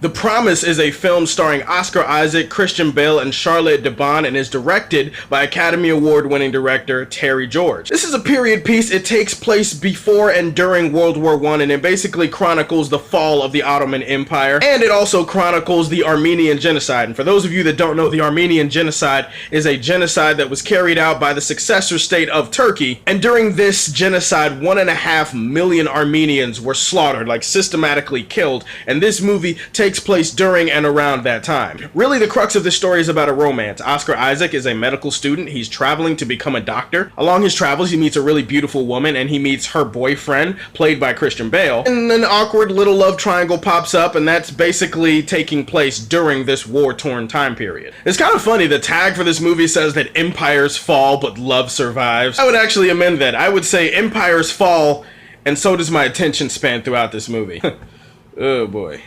The Promise is a film starring Oscar Isaac, Christian Bale, and Charlotte Debon, and is directed by Academy Award-winning director Terry George. This is a period piece. It takes place before and during World War I, and it basically chronicles the fall of the Ottoman Empire, and it also chronicles the Armenian Genocide. And for those of you that don't know, the Armenian Genocide is a genocide that was carried out by the successor state of Turkey, and during this genocide, 1.5 million Armenians were slaughtered, like systematically killed, and this movie takes place during and around that time. Really, the crux of this story is about a romance. Oscar Isaac is a medical student. He's traveling to become a doctor. Along his travels, he meets a really beautiful woman, and he meets her boyfriend, played by Christian Bale. And an awkward little love triangle pops up, and that's basically taking place during this war-torn time period. It's kind of funny, the tag for this movie says that empires fall, but love survives. I would actually amend that. I would say empires fall, and so does my attention span throughout this movie. Oh boy.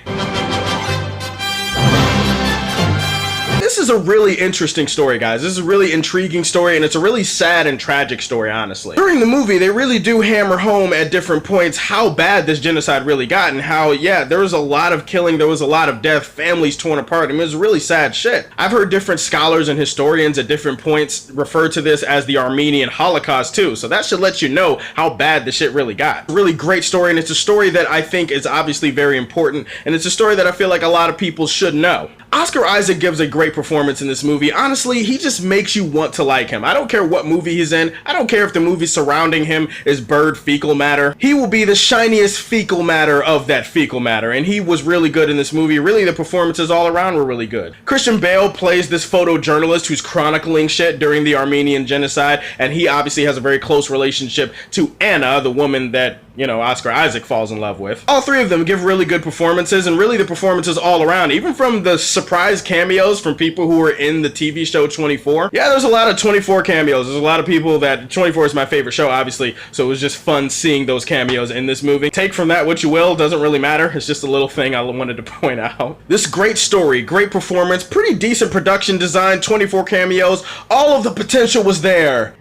This is a really interesting story, guys. This is a really intriguing story, and it's a really sad and tragic story, honestly. During the movie, they really do hammer home at different points how bad this genocide really got, and how, yeah, there was a lot of killing, there was a lot of death, families torn apart. I mean, it was really sad shit. I've heard different scholars and historians at different points refer to this as the Armenian Holocaust, too, so that should let you know how bad the shit really got. It's a really great story, and it's a story that I think is obviously very important, and it's a story that I feel like a lot of people should know. Oscar Isaac gives a great performance in this movie. Honestly, he just makes you want to like him. I don't care what movie he's in. I don't care if the movie surrounding him is bird fecal matter. He will be the shiniest fecal matter of that fecal matter, and he was really good in this movie. Really, the performances all around were really good. Christian Bale plays this photojournalist who's chronicling shit during the Armenian Genocide, and he obviously has a very close relationship to Anna, the woman that, you know, Oscar Isaac falls in love with. All three of them give really good performances, and really the performances all around, even from the surprise cameos from people who were in the TV show 24. Yeah, there's a lot of 24 cameos. There's a lot of people that 24 is my favorite show, obviously, so it was just fun seeing those cameos in this movie. Take from that what you will, doesn't really matter. It's just a little thing I wanted to point out. This great story, great performance, pretty decent production design, 24 cameos, all of the potential was there.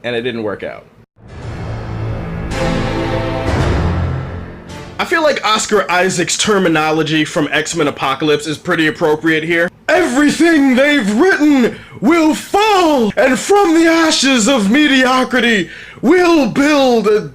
And it didn't work out. I feel like Oscar Isaac's terminology from X-Men Apocalypse is pretty appropriate here. Everything they've written will fall, and from the ashes of mediocrity, we'll build a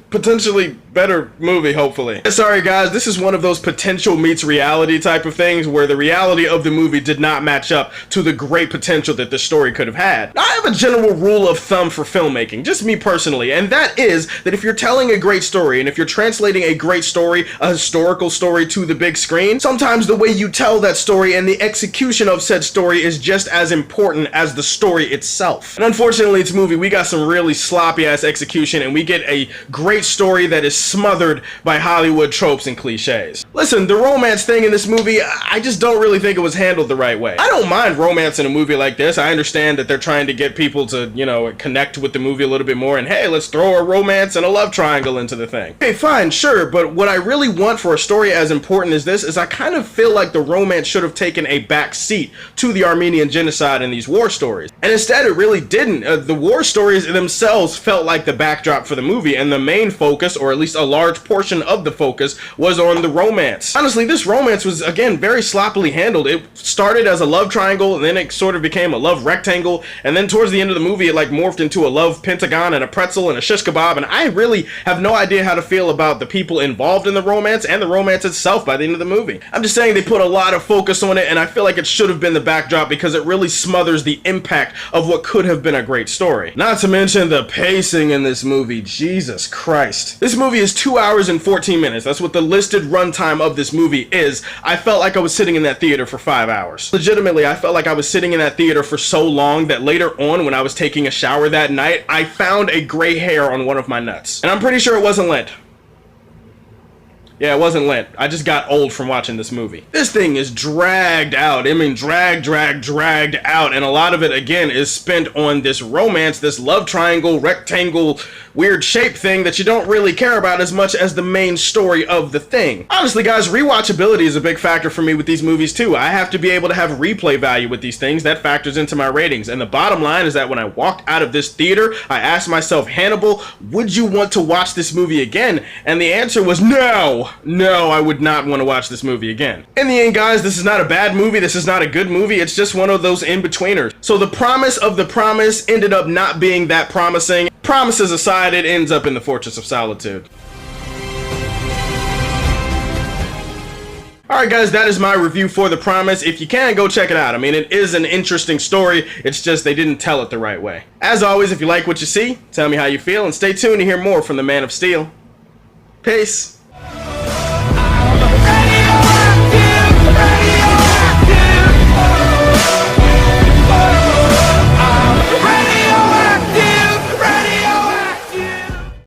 potentially better movie, hopefully. Sorry guys, this is one of those potential meets reality type of things where the reality of the movie did not match up to the great potential that the story could have had. Now, I have a general rule of thumb for filmmaking, just me personally, and that is that if you're telling a great story, and if you're translating a great story, a historical story, to the big screen, sometimes the way you tell that story and the execution of said story is just as important as the story itself. And unfortunately, it's a movie, we got some really sloppy ass execution, and we get a great story that is smothered by Hollywood tropes and cliches. Listen, the romance thing in this movie, I just don't really think it was handled the right way. I don't mind romance in a movie like this. I understand that they're trying to get people to, you know, connect with the movie a little bit more, and hey, let's throw a romance and a love triangle into the thing. Okay, fine, sure, but what I really want for a story as important as this is I kind of feel like the romance should have taken a back seat to the Armenian Genocide and these war stories. And instead, it really didn't. The war stories themselves felt like the backdrop for the movie, and the main focus, or at least a large portion of the focus, was on the romance. Honestly, this romance was, again, very sloppily handled. It started as a love triangle, and then it sort of became a love rectangle, and then towards the end of the movie, it like morphed into a love pentagon and a pretzel and a shish kebab, and I really have no idea how to feel about the people involved in the romance and the romance itself by the end of the movie. I'm just saying they put a lot of focus on it, and I feel like it should have been the backdrop because it really smothers the impact of what could have been a great story. Not to mention the pacing in this movie. Jesus Christ. This movie is 2 hours and 14 minutes. That's what the listed runtime of this movie is. I felt like I was sitting in that theater for 5 hours. Legitimately, I felt like I was sitting in that theater for so long that later on when I was taking a shower that night, I found a gray hair on one of my nuts. And I'm pretty sure it wasn't lint. Yeah, it wasn't lint. I just got old from watching this movie. This thing is dragged out. I mean, dragged out. And a lot of it, again, is spent on this romance, this love triangle, rectangle, weird shape thing that you don't really care about as much as the main story of the thing. Honestly, guys, rewatchability is a big factor for me with these movies, too. I have to be able to have replay value with these things. That factors into my ratings. And the bottom line is that when I walked out of this theater, I asked myself, Hannibal, would you want to watch this movie again? And the answer was no. no, I would not want to watch this movie again. In the end, guys, this is not a bad movie, this is not a good movie, it's just one of those in-betweeners. So the promise of the promise ended up not being that promising. Promises aside, it ends up in the Fortress of Solitude. Alright guys, that is my review for The Promise. If you can, go check it out. I mean, it is an interesting story, it's just they didn't tell it the right way. As always, if you like what you see, tell me how you feel, and stay tuned to hear more from the Man of Steel. Peace.